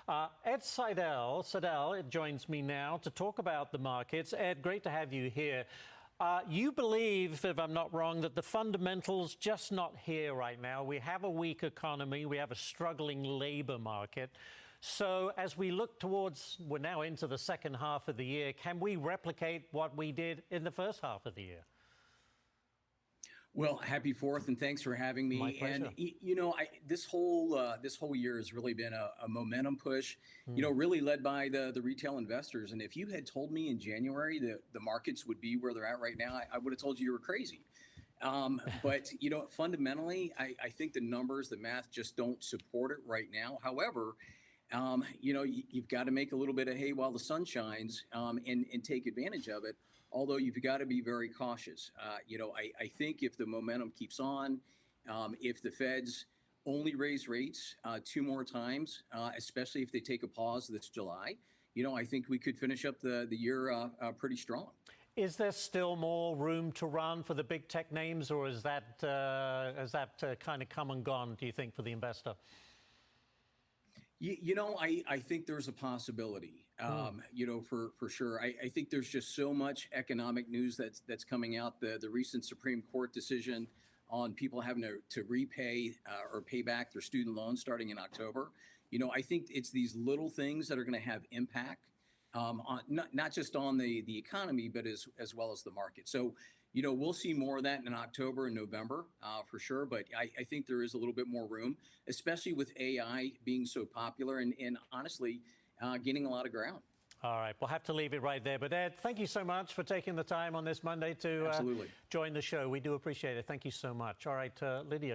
Ed Siddell joins me now to talk about the markets. Ed, great to have you here. You believe, if I'm not wrong, that the fundamentals just not here right now. We have a weak economy. We have a struggling labor market. So as we look towards, we're now into the second half of the year, can we replicate what we did in the first half of the year? Well, happy 4th, and thanks for having me. My pleasure. And this whole year has really been a momentum push, really led by the retail investors. And if you had told me in January that the markets would be where they're at right now, I would have told you were crazy. But fundamentally, I think the numbers, the math just don't support it right now. However, you've got to make a little bit of hay while the sun shines, and take advantage of it. Although you've got to be very cautious. I think if the momentum keeps on, if the Feds only raise rates 2 more times, especially if they take a pause this July, I think we could finish up the year pretty strong. Is there still more room to run for the big tech names, or is that kind of come and gone, do you think, for the investor? I think there's a possibility, for sure. I think there's just so much economic news that's coming out. The recent Supreme Court decision on people having to repay or pay back their student loans starting in October. I think it's these little things that are going to have impact on not just on the economy, but as well as the market. So, we'll see more of that in October and November for sure. But I think there is a little bit more room, especially with AI being so popular and honestly gaining a lot of ground. All right, we'll have to leave it right there. But Ed, thank you so much for taking the time on this Monday to join the show. We do appreciate it. Thank you so much. All right, Lydia.